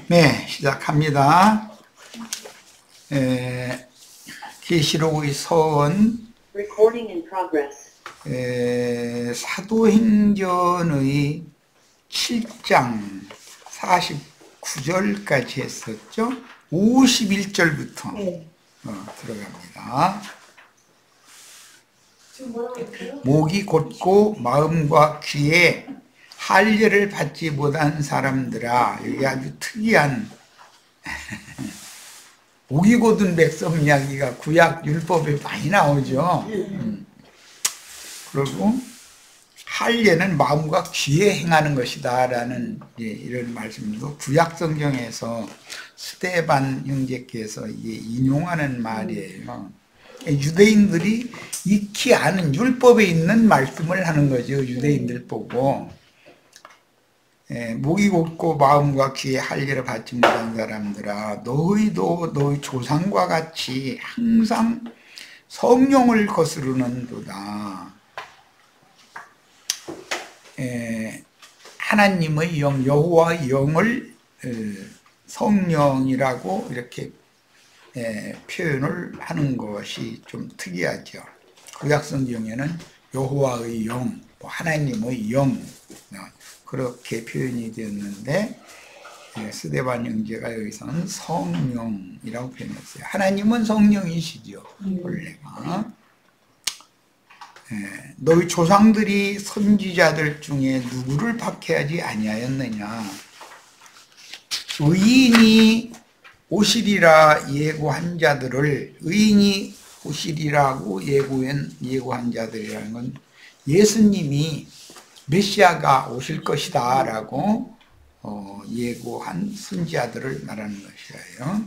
네, 시작합니다. 계시록의 서원 사도행전의 7장 49절까지 했었죠. 51절부터 들어갑니다. 목이 곧고 마음과 귀에 할례를 받지 못한 사람들아, 여기 아주 특이한 목이 곧은 백성 이야기가 구약 율법에 많이 나오죠. 그리고 할례는 마음과 귀에 행하는 것이다 라는 이런 말씀도 구약 성경에서 스데반 형제께서 인용하는 말이에요. 유대인들이 익히 아는 율법에 있는 말씀을 하는 거죠. 유대인들 보고 목이 곧고 마음과 귀에 할례를 받지 못한 사람들아, 너희도 너희 조상과 같이 항상 성령을 거스르는도다. 하나님의 영, 여호와의 영을 성령이라고 이렇게 표현을 하는 것이 좀 특이하죠. 구약성경에는 여호와의 영, 하나님의 영 그렇게 표현이 되었는데 스데반 형제가 여기서는 성령이라고 표현했어요. 하나님은 성령이시죠. 원래가. 너희 조상들이 선지자들 중에 누구를 박해하지 아니하였느냐. 의인이 오시리라 예고한 자들을, 의인이 오시리라고 예고한 자들이라는 건 예수님이 메시아가 오실 것이다 라고 예고한 선지자들을 말하는 것이에요.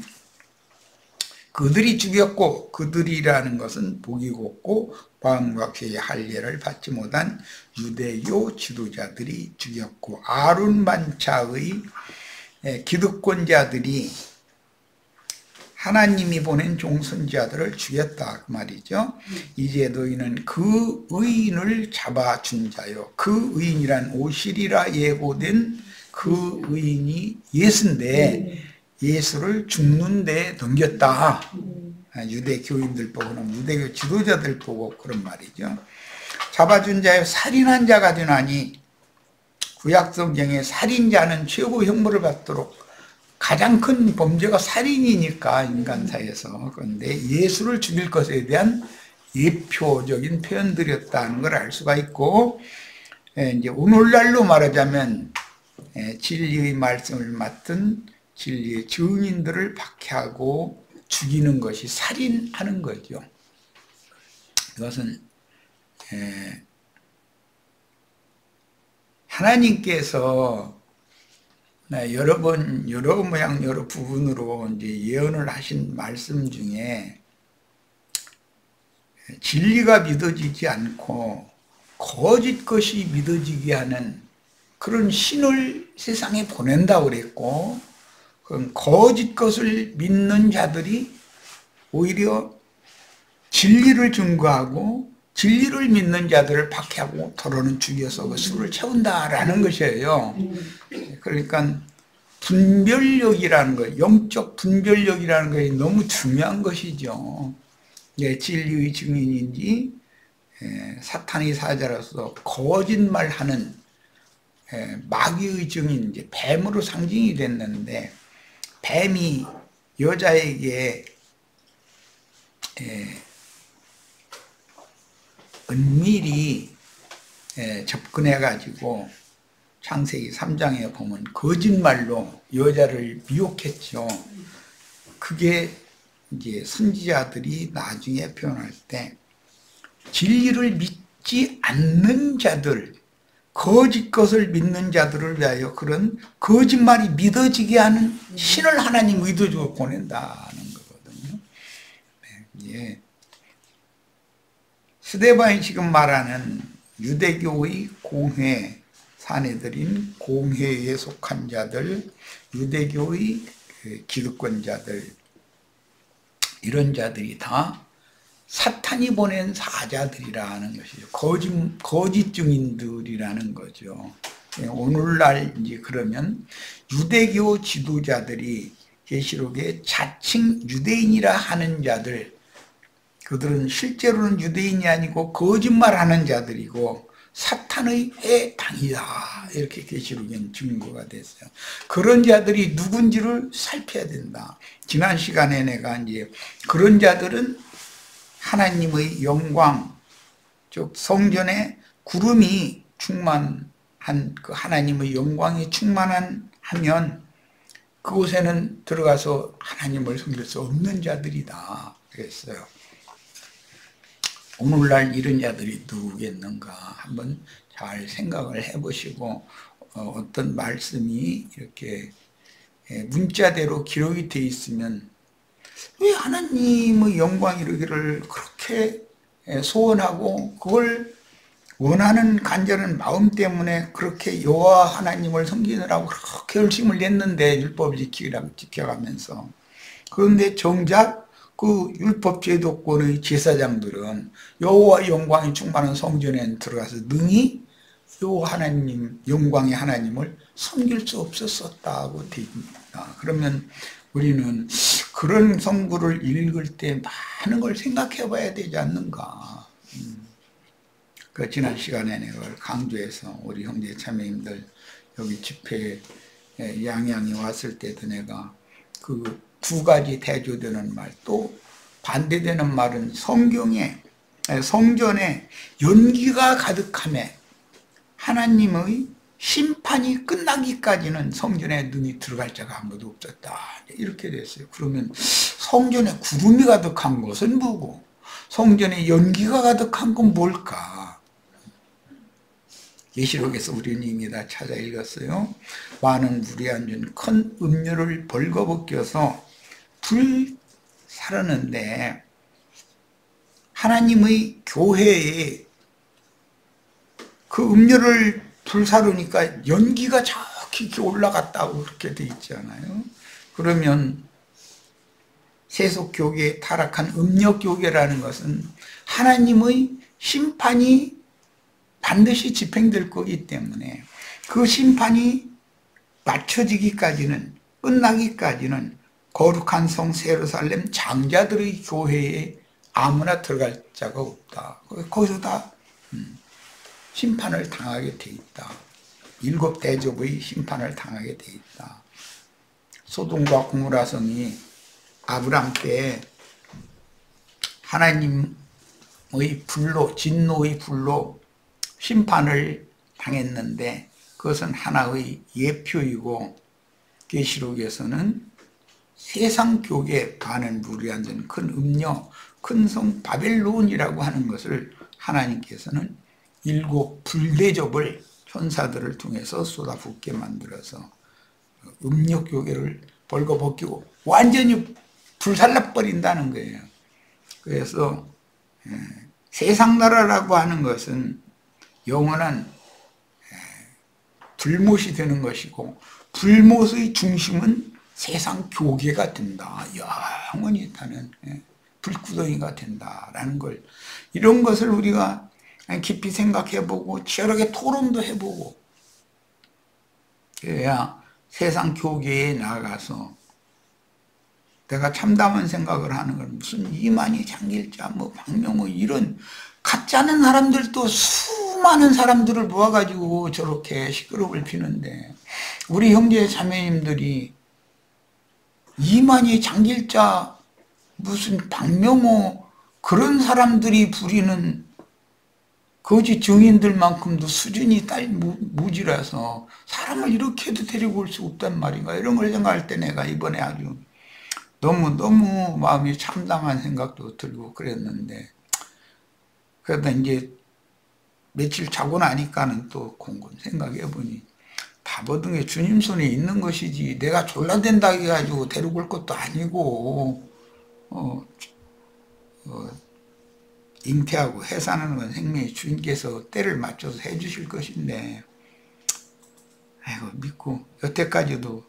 그들이 죽였고, 그들이라는 것은 목이 곧고 마음과 귀의 할례를 받지 못한 유대교 지도자들이 죽였고, 아론 반차의 기득권자들이 하나님이 보낸 종선지자들을 죽였다 그 말이죠. 이제 너희는 그 의인을 잡아준 자요. 그 의인이란 오시리라 예고된 그 의인이 예수인데 예수를 죽는 데 넘겼다. 유대 교인들 보고는 유대교 지도자들 보고 그런 말이죠. 잡아준 자요 살인한 자가 되나니, 구약성경에 살인자는 최고 형벌을 받도록 가장 큰 범죄가 살인이니까 인간사에서. 그런데 예수를 죽일 것에 대한 예표적인 표현들이었다는 걸 알 수가 있고, 이제 오늘날로 말하자면 진리의 말씀을 맡은 진리의 증인들을 박해하고 죽이는 것이 살인하는 거죠. 이것은 하나님께서 여러 번, 여러 모양, 여러 부분으로 이제 예언을 하신 말씀 중에 진리가 믿어지지 않고 거짓 것이 믿어지게 하는 그런 신을 세상에 보낸다고 그랬고, 그럼 거짓 것을 믿는 자들이 오히려 진리를 증거하고 진리를 믿는 자들을 박해하고 더러는 죽여서 그 수를 채운다라는 것이에요. 그러니까 분별력이라는 거, 영적 분별력이라는 것이 너무 중요한 것이죠. 진리의 증인인지 사탄의 사자로서 거짓말하는 마귀의 증인, 이제 뱀으로 상징이 됐는데, 뱀이 여자에게 은밀히 접근해 가지고 창세기 3장에 보면 거짓말로 여자를 미혹했죠. 그게 이제 선지자들이 나중에 표현할 때 진리를 믿지 않는 자들, 거짓 것을 믿는 자들을 위하여 그런 거짓말이 믿어지게 하는 신을 하나님 의도적으로 보낸다는 거거든요. 예. 스데반이 지금 말하는 유대교의 공회, 사내들인 공회에 속한 자들, 유대교의 기득권자들, 이런 자들이 다 사탄이 보낸 사자들이라는 것이죠. 거짓 증인들이라는 거죠. 오늘날 이제 그러면 유대교 지도자들이 계시록에 자칭 유대인이라 하는 자들, 그들은 실제로는 유대인이 아니고 거짓말하는 자들이고 사탄의 해당이다, 이렇게 계시록에는 증거가 됐어요. 그런 자들이 누군지를 살펴야 된다. 지난 시간에 내가 이제 그런 자들은 하나님의 영광, 즉 성전에 구름이 충만한, 그 하나님의 영광이 충만하면 그곳에는 들어가서 하나님을 섬길 수 없는 자들이다 그랬어요. 오늘날 이런 자들이 누구겠는가 한번 잘 생각을 해보시고, 어떤 말씀이 이렇게 문자대로 기록이 되어 있으면 왜 하나님의 영광 이루기를 그렇게 소원하고 그걸 원하는 간절한 마음 때문에 그렇게 여호와 하나님을 섬기느라고 그렇게 열심을 냈는데, 율법을 지켜가면서. 그런데 정작 그 율법 제도권의 제사장들은 여호와 영광이 충만한 성전에 들어가서 능히 여호와 하나님, 영광의 하나님을 섬길 수 없었다고 되어 있습니다. 그러면 우리는 그런 성구를 읽을 때 많은 걸 생각해 봐야 되지 않는가. 그 지난 시간에 내가 강조해서 우리 형제 자매님들 여기 집회에 양양이 왔을 때도 내가 그 두 가지 대조되는 말, 또 반대되는 말은 성전에 연기가 가득함에 하나님의 심판이 끝나기까지는 성전에 눈이 들어갈 자가 아무도 없었다, 이렇게 됐어요. 그러면 성전에 구름이 가득한 것은 뭐고 성전에 연기가 가득한 건 뭘까? 계시록에서 우리는 이미 다 찾아 읽었어요. 많은 물이 앉은 큰 음료를 벌거벗겨서 불사르는데, 하나님의 교회에 그 음료를 불사르니까 연기가 저기 올라갔다고 그렇게 돼 있잖아요. 그러면 세속교계에 타락한 음력교계라는 것은 하나님의 심판이 반드시 집행될 거기 때문에 그 심판이 맞춰지기까지는, 끝나기까지는 거룩한 성 예루살렘 장자들의 교회에 아무나 들어갈 자가 없다. 거기서 다 심판을 당하게 돼 있다. 일곱 대접의 심판을 당하게 돼 있다. 소돔과 고모라 성이 아브람 때 하나님의 불로, 진노의 불로 심판을 당했는데, 그것은 하나의 예표이고 계시록에서는 세상 교계 반은 물이 앉은 큰 음녀, 큰 성 바벨론이라고 하는 것을 하나님께서는 일곱 불대접을 천사들을 통해서 쏟아붓게 만들어서 음력 교계를 벌거벗기고 완전히 불살라 버린다는 거예요. 그래서 세상 나라라고 하는 것은 영원한 불못이 되는 것이고, 불못의 중심은 세상 교계가 된다. 영원히 있다는 불구덩이가 된다라는 걸, 이런 것을 우리가 깊이 생각해보고 치열하게 토론도 해보고, 그래야 세상 교계에 나가서 내가 참담한 생각을 하는 건, 무슨 이만희, 장길자, 뭐 박명호 이런 가짜는 사람들도 수많은 사람들을 모아가지고 저렇게 시끄럽을 피는데, 우리 형제 자매님들이 이만희, 장길자, 무슨 박명호 그런 사람들이 부리는 거짓 증인들만큼도 수준이 무지라서 사람을 이렇게도 데리고 올 수 없단 말인가, 이런 걸 생각할 때 내가 이번에 아주 너무 마음이 참담한 생각도 들고 그랬는데, 그러다 이제 며칠 자고 나니까는 또 곰곰 생각해보니 답 얻은 게 주님 손에 있는 것이지, 내가 졸라댄다 해가지고 데리고 올 것도 아니고, 잉태하고 해산하는 건 생명의 주님께서 때를 맞춰서 해주실 것인데, 아이고 믿고 여태까지도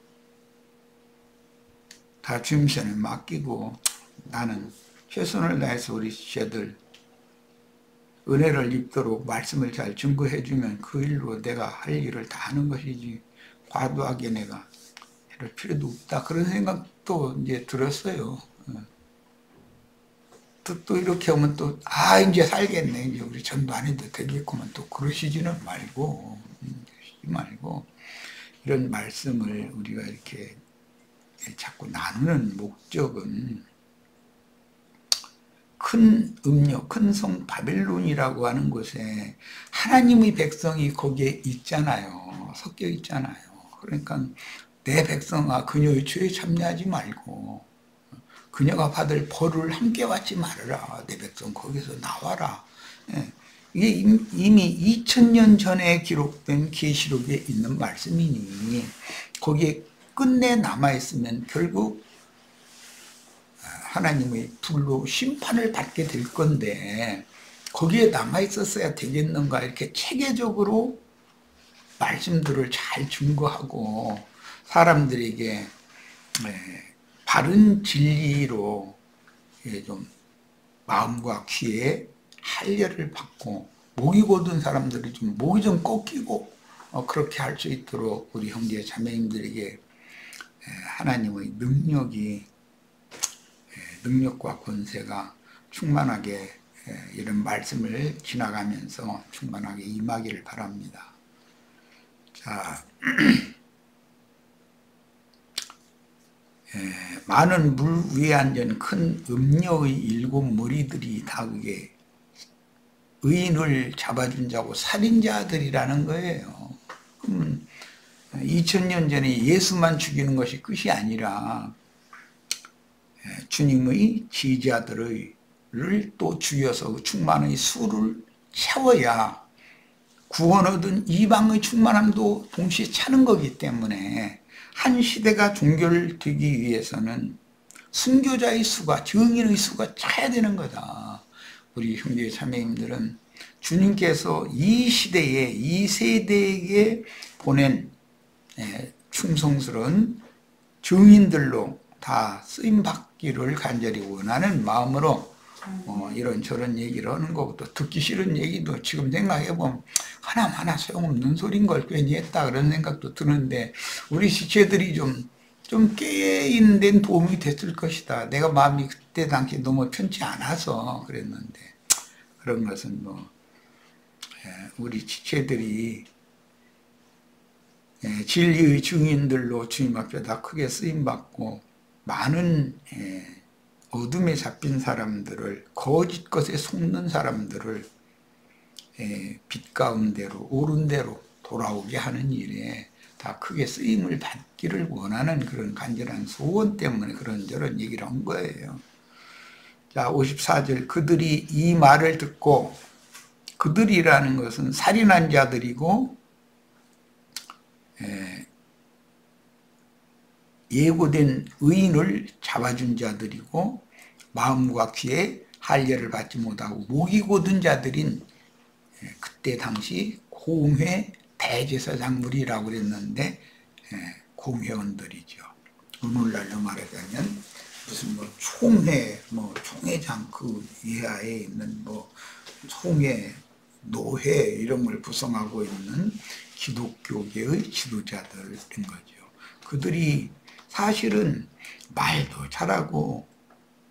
다 주님 손에 맡기고 나는 최선을 다해서 우리 제들 은혜를 입도록 말씀을 잘 증거해 주면 그 일로 내가 할 일을 다 하는 것이지 과도하게 내가 이럴 필요도 없다. 그런 생각도 이제 들었어요. 또 이렇게 하면 또 이제 살겠네. 이제 우리 전도 안 해도 되겠구만. 또 그러시지는 말고 이런 말씀을 우리가 이렇게 자꾸 나누는 목적은 큰 음료, 큰 성 바벨론이라고 하는 곳에 하나님의 백성이 거기에 있잖아요. 섞여 있잖아요. 그러니까 내 백성아 그녀의 죄에 참여하지 말고 그녀가 받을 벌을 함께 받지 말아라. 내 백성 거기서 나와라. 이게 이미 2000년 전에 기록된 계시록에 있는 말씀이니 거기에 끝내 남아있으면 결국 하나님의 불로 심판을 받게 될 건데 거기에 남아있었어야 되겠는가 이렇게 체계적으로 말씀들을 잘 증거하고 사람들에게 바른 진리로 좀 마음과 귀에 할례를 받고 목이 곧은 사람들이 좀 목이 좀 꺾이고 그렇게 할 수 있도록 우리 형제 자매님들에게 하나님의 능력과 권세가 충만하게 이런 말씀을 지나가면서 충만하게 임하기를 바랍니다. 자, 많은 물 위에 앉은 큰 음녀의 7 머리들이 다 그게 의인을 잡아준 자고 살인자들이라는 거예요. 그러면 2000년 전에 예수만 죽이는 것이 끝이 아니라 주님의 지지자들을 또 죽여서 충만의 수를 채워야 구원 얻은 이방의 충만함도 동시에 차는 거기 때문에 한 시대가 종결되기 위해서는 순교자의 수가, 증인의 수가 차야 되는 거다. 우리 형제 자매님들은 주님께서 이 시대에, 이 세대에게 보낸 충성스러운 증인들로 다 쓰임받기를 간절히 원하는 마음으로 이런저런 얘기를 하는 거고 또 듣기 싫은 얘기도 지금 생각해보면 하나하나 소용없는 소린 걸 괜히 했다 그런 생각도 드는데 우리 지체들이 좀 깨있는 데는 도움이 됐을 것이다. 내가 마음이 그때 당시 너무 편치 않아서 그랬는데 그런 것은 우리 지체들이 진리의 증인들로 주님 앞에 다 크게 쓰임받고 많은 어둠에 잡힌 사람들을 거짓 것에 속는 사람들을 빛 가운데로 옳은 대로 돌아오게 하는 일에 다 크게 쓰임을 받기를 원하는 그런 간절한 소원 때문에 그런저런 얘기를 한 거예요. 자, 54절 그들이 이 말을 듣고 그들이라는 것은 살인한 자들이고 예고된 의인을 잡아준 자들이고 마음과 귀에 할례를 받지 못하고 목이 곧은 자들인 그때 당시 공회 대제사장물이라고 그랬는데 공회원들이죠. 오늘날로 말하자면 무슨 총회, 총회장 그 이하에 있는 총회, 노회 이런 걸 구성하고 있는 기독교계의 지도자들인 거죠. 그들이 사실은 말도 잘하고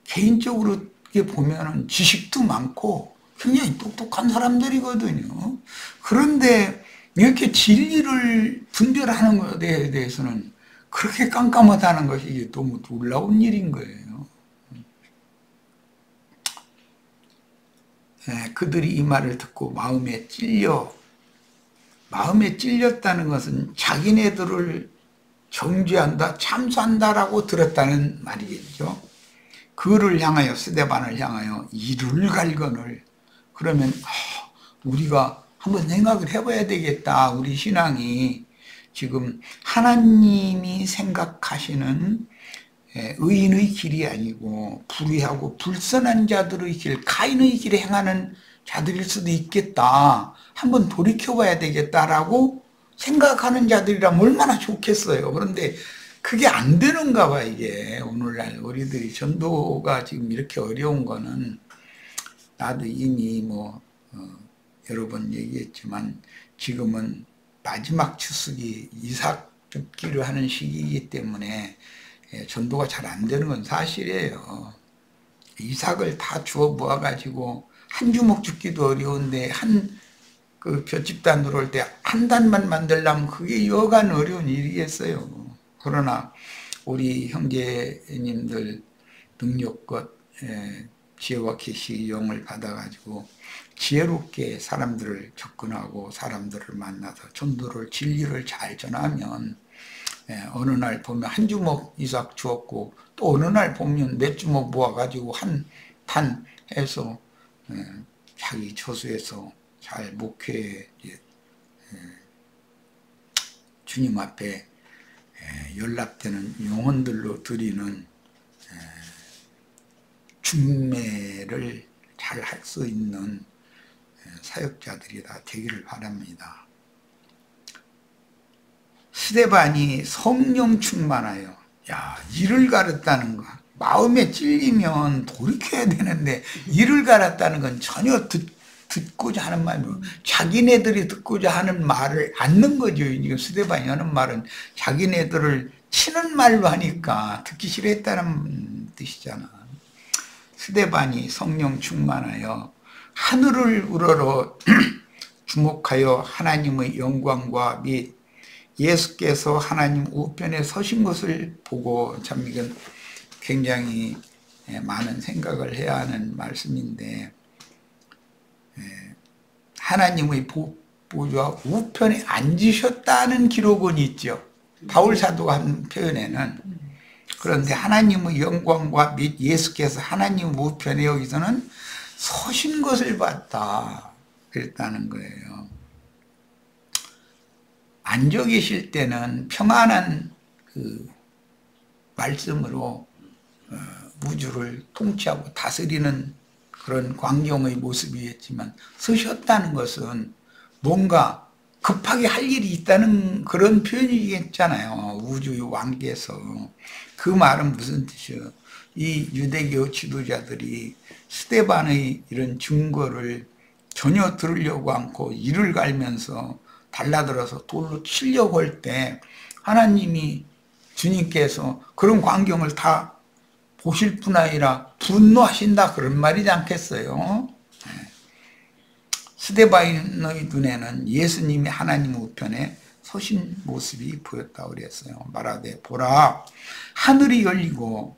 개인적으로 보면은 지식도 많고 굉장히 똑똑한 사람들이거든요. 그런데 이렇게 진리를 분별하는 것에 대해서는 그렇게 깜깜하다는 것이 너무 놀라운 일인 거예요. 그들이 이 말을 듣고 마음에 찔렸다는 것은 자기네들을 정죄한다, 참수한다라고 들었다는 말이겠죠. 그를 향하여, 스데반을 향하여 이를 갈거늘 그러면 우리가 한번 생각을 해봐야 되겠다. 우리 신앙이 지금 하나님이 생각하시는 의인의 길이 아니고 불의하고 불선한 자들의 길, 가인의 길에 행하는 자들일 수도 있겠다. 한번 돌이켜봐야 되겠다라고 생각하는 자들이라면 얼마나 좋겠어요. 그런데 그게 안 되는가 봐. 이게 오늘날 우리들이 전도가 지금 이렇게 어려운 거는 나도 이미 여러 번 얘기했지만 지금은 마지막 추수기 이삭 줍기를 하는 시기이기 때문에 전도가 잘 안 되는 건 사실이에요. 이삭을 다 주워 모아가지고 한 주먹 줍기도 어려운데 그 볏짚단 들어올 때 한 단만 만들려면 그게 여간 어려운 일이겠어요. 그러나 우리 형제님들 능력껏 지혜와 계시 영을 받아가지고 지혜롭게 사람들을 접근하고 사람들을 만나서 전도를 진리를 잘 전하면 어느 날 보면 한 주먹 이삭 주었고 또 어느 날 보면 몇 주먹 모아가지고 한 단 해서 자기 처소에서 잘 목회 주님 앞에 연락되는 영혼들로 드리는 중매를 잘 할 수 있는 사역자들이 다 되기를 바랍니다. 스데반이 성령 충만하여, 일을 가르쳤다는 거, 마음에 찔리면 돌이켜야 되는데 일을 가르쳤다는 건 전혀 듣고자 하는 말이고 자기네들이 듣고자 하는 말을 않는 거죠. 지금 스데반이 하는 말은 자기네들을 치는 말로 하니까 듣기 싫어했다는 뜻이잖아. 스데반이 성령 충만하여 하늘을 우러러 주목하여 하나님의 영광과 및 예수께서 하나님 우편에 서신 것을 보고, 참 이건 굉장히 많은 생각을 해야 하는 말씀인데, 하나님의 보좌 우편에 앉으셨다는 기록은 있죠. 바울 사도가 한 표현에는. 그런데 하나님의 영광과 및 예수께서 하나님 우편에 여기서는 서신 것을 봤다 그랬다는 거예요. 앉아 계실 때는 평안한 그 말씀으로 우주를 통치하고 다스리는 그런 광경의 모습이었지만, 서셨다는 것은 뭔가 급하게 할 일이 있다는 그런 표현이겠잖아요. 우주의 왕께서. 그 말은 무슨 뜻이에요? 이 유대교 지도자들이 스데반의 이런 증거를 전혀 들으려고 않고 이를 갈면서 달라들어서 돌로 치려고 할 때 하나님이, 주님께서 그런 광경을 다 보실 뿐 아니라 분노하신다 그런 말이지 않겠어요? 스데반의 눈에는 예수님이 하나님 우편에 서신 모습이 보였다고 그랬어요. 말하되 보라, 하늘이 열리고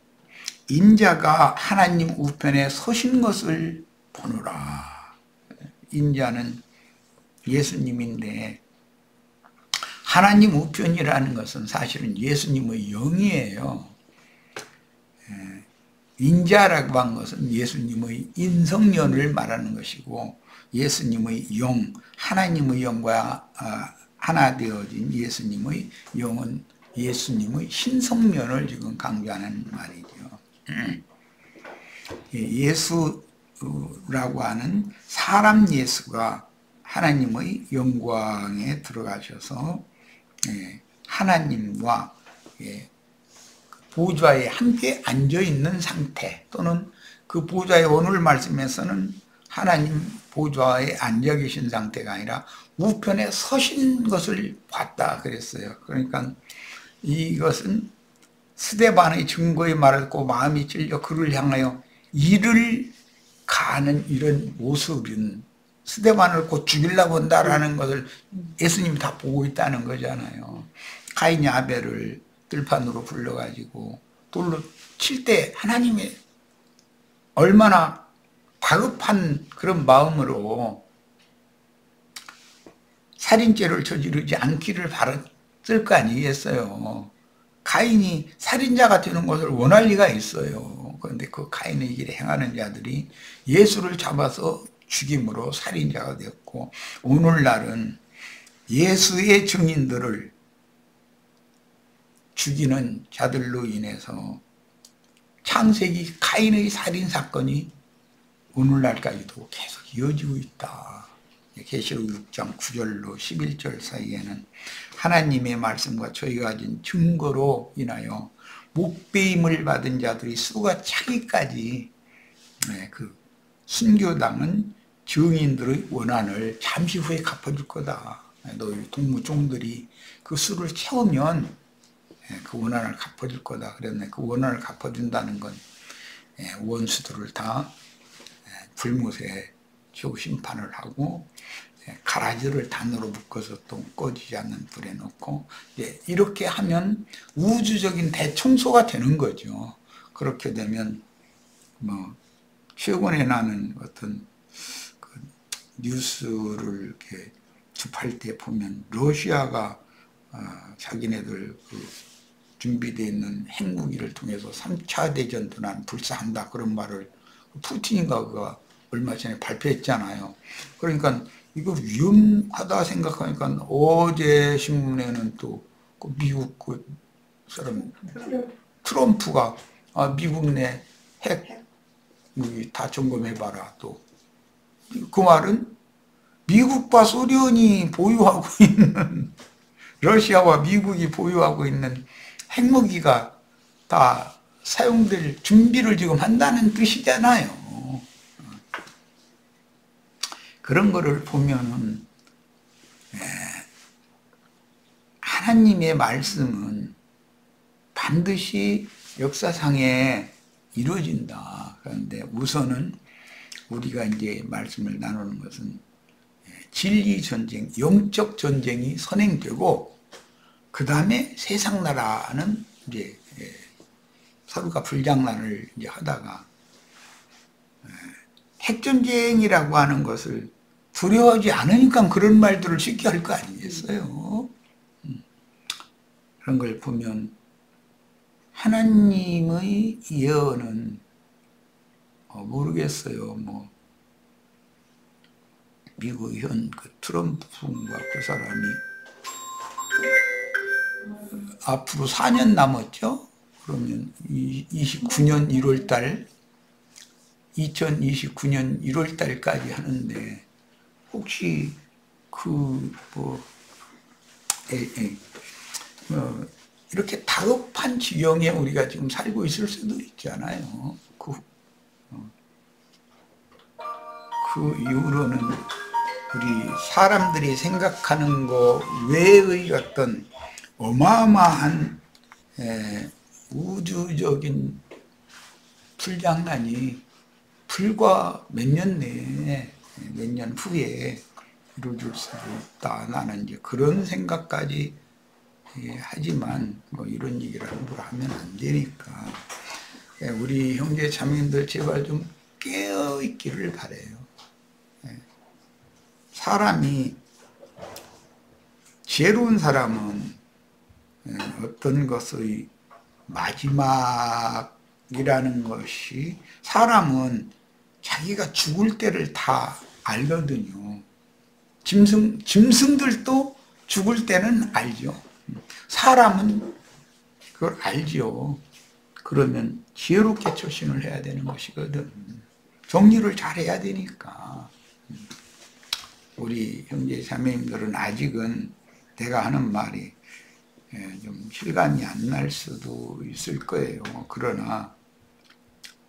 인자가 하나님 우편에 서신 것을 보노라. 인자는 예수님인데, 하나님 우편이라는 것은 사실은 예수님의 영이에요. 인자라고 한 것은 예수님의 인성연을 말하는 것이고, 예수님의 영, 하나님의 영과 하나 되어진 예수님의 영은 예수님의 신성면을 지금 강조하는 말이죠. 예수라고 하는 사람 예수가 하나님의 영광에 들어가셔서 하나님과 보좌에 함께 앉아있는 상태, 또는 그 보좌에 오늘 말씀에서는 하나님 보좌에 앉아 계신 상태가 아니라 우편에 서신 것을 봤다 그랬어요. 그러니까 이것은 스데반의 증거에 말했고 마음이 찔려 그를 향하여 이를 가는 이런 모습은 스데반을 곧 죽이려고 한다라는 것을 예수님이 다 보고 있다는 거잖아요. 가인이 아벨을 들판으로 불러가지고 돌로 칠 때 하나님이 얼마나 다급한 그런 마음으로 살인죄를 저지르지 않기를 바랐을 거 아니겠어요. 가인이 살인자가 되는 것을 원할 리가 있어요. 그런데 그 가인의 길에 행하는 자들이 예수를 잡아서 죽임으로 살인자가 되었고, 오늘날은 예수의 증인들을 죽이는 자들로 인해서 창세기 가인의 살인사건이 오늘날까지도 계속 이어지고 있다. 계시록 6장 9절로 11절 사이에는 하나님의 말씀과 저희가 가진 증거로 인하여 목배임을 받은 자들이 수가 차기까지 그 순교당은 증인들의 원한을 잠시 후에 갚아줄 거다. 너희 동무종들이 그 수를 채우면 그 원한을 갚아줄 거다. 그랬네. 그 원한을 갚아준다는 건 원수들을 다 불못에 최후 심판을 하고 가라지를 단으로 묶어서 또 꺼지지 않는 불에 넣고 이렇게 하면 우주적인 대청소가 되는 거죠. 그렇게 되면 뭐 최근에 나는 어떤 그 뉴스를 이렇게 접할 때 보면 러시아가 자기네들 그 준비되어 있는 핵무기를 통해서 3차 대전도 난 불사한다 그런 말을 푸틴인가가 얼마 전에 발표했잖아요. 그러니까 이거 위험하다 생각하니까 어제 신문에는 또 그 미국 그 사람 트럼프가 미국 내 핵무기 다 점검해봐라. 또 그 말은 미국과 소련이 보유하고 있는 러시아와 미국이 보유하고 있는 핵무기가 다 사용될 준비를 지금 한다는 뜻이잖아요. 그런 거를 보면은 하나님의 말씀은 반드시 역사상에 이루어진다. 그런데 우선은 우리가 이제 말씀을 나누는 것은 진리 전쟁, 영적 전쟁이 선행되고 그 다음에 세상 나라는 이제 서로가 불장난을 이제 하다가 핵전쟁이라고 하는 것을 두려워하지 않으니까 그런 말들을 쉽게 할 거 아니겠어요? 그런 걸 보면 하나님의 예언은 모르겠어요. 뭐 미국 현 그 트럼프가 그 사람이 앞으로 4년 남았죠? 그러면 29년 1월달 2029년 1월달까지 하는데 혹시 이렇게 다급한 지경에 우리가 지금 살고 있을 수도 있잖아요. 그 이후로는 우리 사람들이 생각하는 것 외의 어떤 어마어마한 우주적인 불장난이 불과 몇 년 내에 몇 년 후에 이루어질 수도 있다. 나는 이제 그런 생각까지 하지만 뭐 이런 얘기를 함부로 하면 안 되니까 우리 형제 자매님들 제발 좀 깨어 있기를 바래요. 사람이 지혜로운 사람은 어떤 것의 마지막이라는 것이 사람은 자기가 죽을 때를 다 알거든요. 짐승들도 죽을 때는 알죠. 사람은 그걸 알죠. 그러면 지혜롭게 처신을 해야 되는 것이거든. 정리를 잘해야 되니까. 우리 형제 자매님들은 아직은 내가 하는 말이 좀 실감이 안 날 수도 있을 거예요. 그러나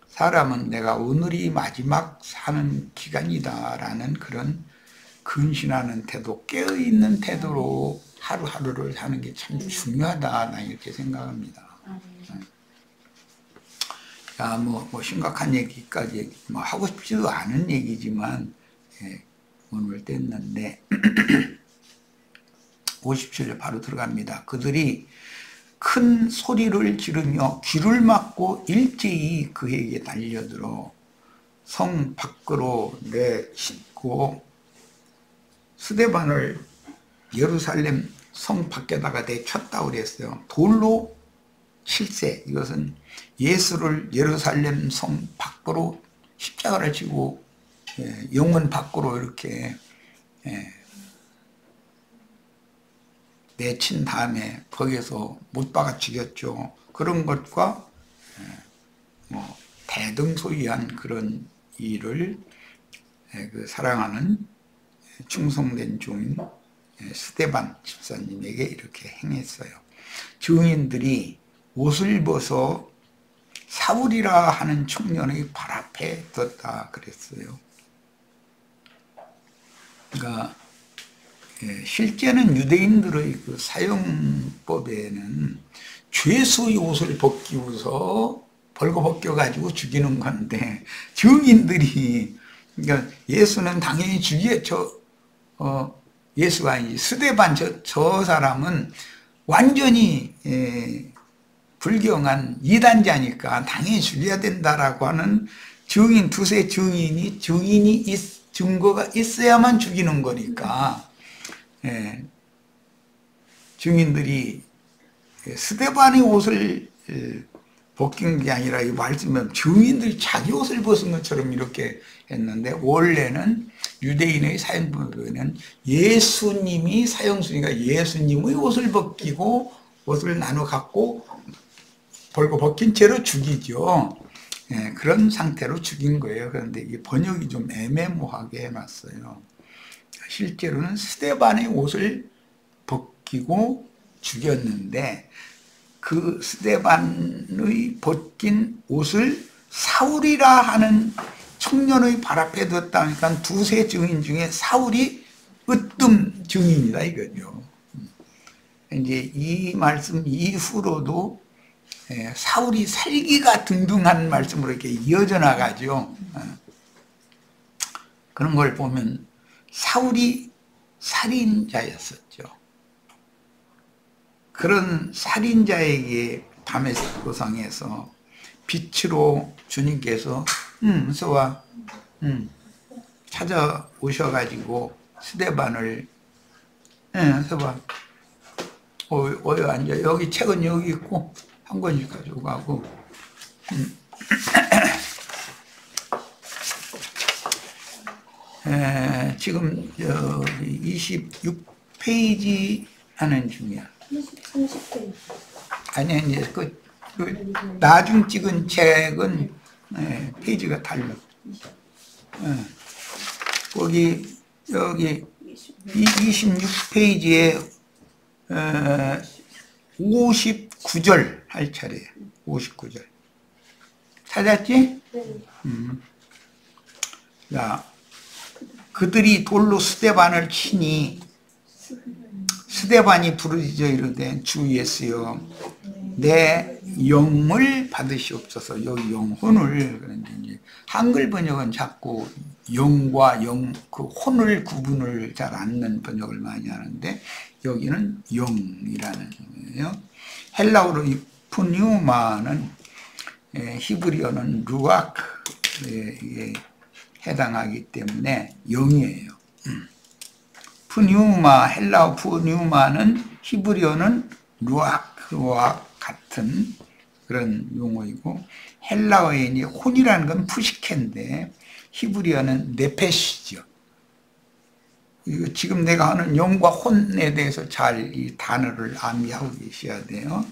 사람은 내가 오늘이 마지막 사는 기간이다라는 그런 근신하는 태도, 깨어있는 태도로 하루하루를 사는 게 참 중요하다. 나 이렇게 생각합니다. 자, 뭐 심각한 얘기까지 뭐 하고 싶지도 않은 얘기지만 오늘 뗐는데 57절 바로 들어갑니다. 그들이 큰 소리를 지르며 귀를 막고 일제히 그에게 달려들어 성 밖으로 내싣고 스데반을 예루살렘 성 밖에다가 내쳤다고 그랬어요. 돌로 칠세. 이것은 예수를 예루살렘 성 밖으로 십자가를 지고 영문 밖으로 이렇게 내친 다음에 거기에서 못 박아 죽였죠. 그런 것과 뭐 대등소이한 그런 일을 그 사랑하는 충성된 종인 스데반 집사님에게 이렇게 행했어요. 증인들이 옷을 벗어 사울이라 하는 청년의 발 앞에 뒀다 그랬어요. 그러니까 실제는 유대인들의 그 사형법에는 죄수의 옷을 벗기고서 벌거벗겨 가지고 죽이는 건데, 증인들이, 그러니까 예수는 당연히 예수가 아니지, 스데반 저 사람은 완전히 불경한 이단자니까 당연히 죽여야 된다라고 하는 두세 증인이 증거가 있어야만 죽이는 거니까, 증인들이 스데반의 옷을 벗긴 게 아니라, 이 말씀은 증인들이 자기 옷을 벗은 것처럼 이렇게 했는데, 원래는 유대인의 사형법에는 예수님이 사형수니까 예수님의 옷을 벗기고 옷을 나눠 갖고 벌고 벗긴 채로 죽이죠. 그런 상태로 죽인 거예요. 그런데 이 번역이 좀 애매모호하게 해놨어요. 실제로는 스데반의 옷을 벗기고 죽였는데, 그 스데반의 벗긴 옷을 사울이라 하는 청년의 발 앞에 뒀다니까 두세 증인 중에 사울이 으뜸 증인이다 이거죠. 이제 이 말씀 이후로도 사울이 살기가 등등한 말씀으로 이렇게 이어져 나가죠. 그런 걸 보면 사울이 살인자였었죠. 그런 살인자에게 다메섹 도상에서 빛으로 주님께서 서와 찾아오셔가지고 스데반을 서봐 어여 앉아, 여기 책은 여기 있고 한 권씩 가지고 가고 지금 26페이지 하는 중이야. 30페이지. 아니 이제 그 나중 찍은 책은 페이지가 달라. 거기 여기 26페이지에 59절 할 차례야. 59절 찾았지? 네. 자, 그들이 돌로 스데반을 치니 스데반이 부르짖어 이르되 주 예수여 내 영을 받으시옵소서. 여기 영혼을, 그런데 이제 한글 번역은 자꾸 영과 그 혼을 구분을 잘 않는 번역을 많이 하는데, 여기는 영이라는 거예요. 헬라어로 이 푸뉴마는 히브리어는 루아크에 해당하기 때문에 영이에요. 푸뉴마, 헬라어 푸뉴마는 히브리어는 루아크와 같은 그런 용어이고, 헬라어에 이제 혼이라는 건 푸시케인데 히브리어는 네페시죠. 이거 지금 내가 하는 영과 혼에 대해서 잘 이 단어를 암기하고 계셔야 돼요.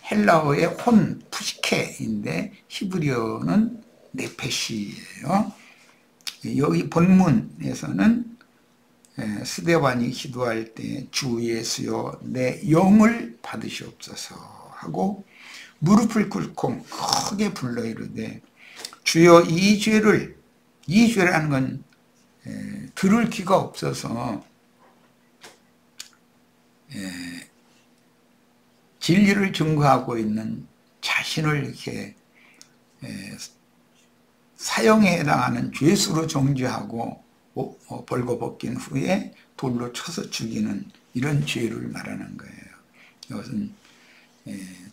헬라어의 혼, 푸시케인데 히브리어는 네페시예요. 여기 본문에서는 스데반이 기도할 때 주 예수여 내 영을 받으시옵소서 하고 무릎을 꿇고 크게 불러 이르되 주여 이 죄라는 건 들을 귀가 없어서 진리를 증거하고 있는 자신을 이렇게 사형에 해당하는 죄수로 정죄하고 벌거벗긴 후에 돌로 쳐서 죽이는 이런 죄를 말하는 거예요. 이것은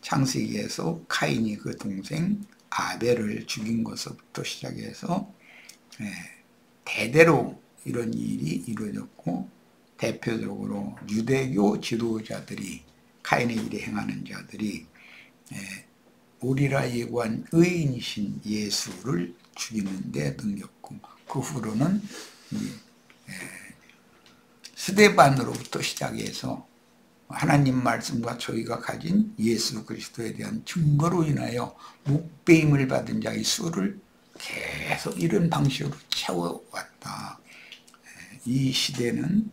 창세기에서 카인이 그 동생 아벨을 죽인 것부터 시작해서 대대로 이런 일이 이루어졌고, 대표적으로 유대교 지도자들이, 카인의 일에 행하는 자들이 오리라 예고한 의인이신 예수를 죽이는 데 능렸고, 그 후로는 스데반으로부터 시작해서 하나님 말씀과 저희가 가진 예수 그리스도에 대한 증거로 인하여 묵배임을 받은 자의 수를 계속 이런 방식으로 채워왔다. 이 시대는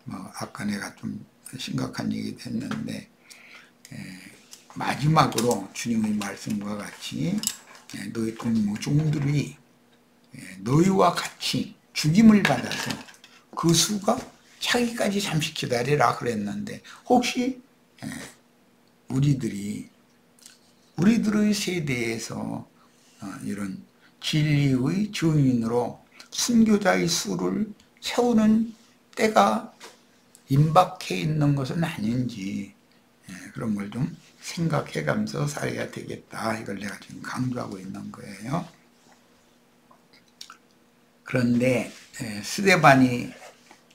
아까 내가 좀 심각한 얘기 했는데, 마지막으로 주님의 말씀과 같이 너희 동무종들이 너희와 같이 죽임을 받아서 그 수가 차기까지 잠시 기다리라 그랬는데 혹시 우리들의 세대에서 이런 진리의 증인으로 순교자의 수를 세우는 때가 임박해 있는 것은 아닌지 그런 걸 좀 생각해가면서 살아야 되겠다. 이걸 내가 지금 강조하고 있는 거예요. 그런데 스데반이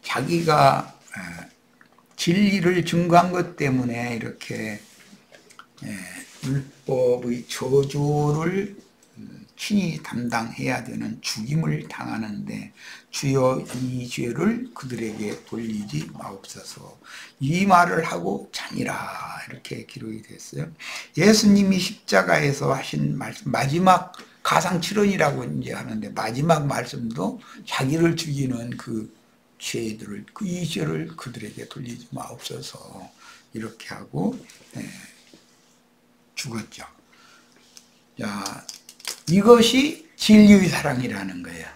자기가 진리를 증거한 것 때문에 이렇게 율법의 저주를 친히 담당해야 되는 죽임을 당하는데 주여 이 죄를 그들에게 돌리지 마옵소서 이 말을 하고 자니라 이렇게 기록이 됐어요. 예수님이 십자가에서 하신 말씀 마지막 가상칠언이라고 이제 하는데 마지막 말씀도 자기를 죽이는 그 죄들을 이 죄를 그들에게 돌리지 마옵소서 이렇게 하고 죽었죠. 자, 이것이 진리의 사랑이라는 거예요.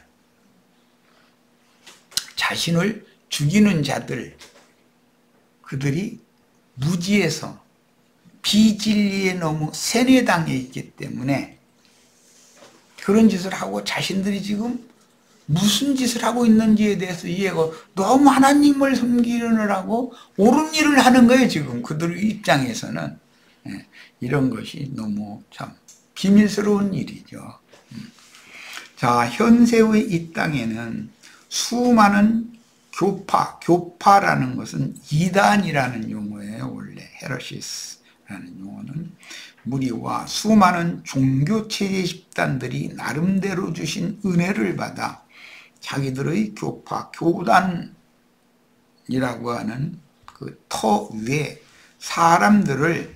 자신을 죽이는 자들, 그들이 무지에서 비진리에 너무 세뇌당해 있기 때문에 그런 짓을 하고 자신들이 지금 무슨 짓을 하고 있는지에 대해서 이해가 너무 하나님을 섬기느라고 옳은 일을 하는 거예요. 지금 그들의 입장에서는 이런 것이 너무 참 비밀스러운 일이죠. 자, 현세의 이 땅에는 수많은 교파라는 것은 이단이라는 용어예요. 원래 헤러시스라는 용어는 무리와 수많은 종교체제 집단들이 나름대로 주신 은혜를 받아 자기들의 교단이라고 하는 그 터 위에 사람들을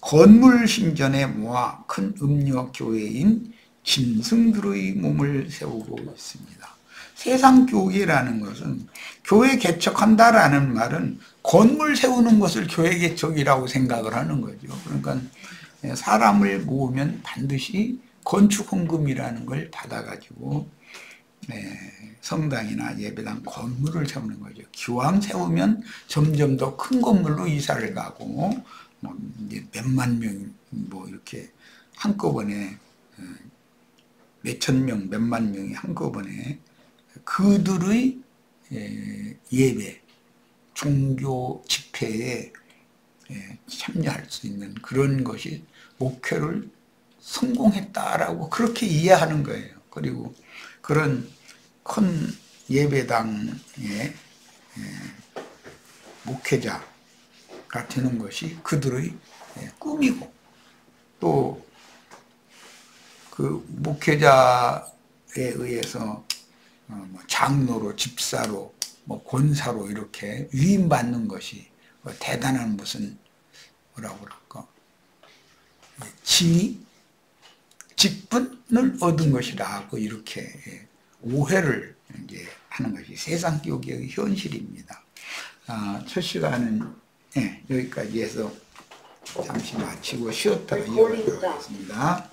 건물 신전에 모아 큰 음녀 교회인 짐승들의 몸을 세우고 있습니다. 세상 교회라는 것은 교회 개척한다라는 말은 건물 세우는 것을 교회 개척이라고 생각을 하는 거죠. 그러니까 사람을 모으면 반드시 건축 헌금이라는 걸 받아가지고 성당이나 예배당 건물을 세우는 거죠. 기왕 세우면 점점 더 큰 건물로 이사를 가고 이제 몇만 명 이렇게 한꺼번에 몇천 명, 몇만 명이 한꺼번에 그들의 예배, 종교 집회에 참여할 수 있는 그런 것이 목표를 성공했다라고 그렇게 이해하는 거예요. 그리고 그런 큰 예배당의 목회자가 되는 것이 그들의 꿈이고 또 그 목회자에 의해서 장로로, 집사로, 권사로 이렇게 위임받는 것이 대단한 무슨 뭐라고 그럴까 지위, 직분을 얻은 것이라고 이렇게 오해를 이제 하는 것이 세상 교계의 현실입니다. 첫 시간은 여기까지 해서 잠시 마치고 쉬었다가 이어가도록 하겠습니다.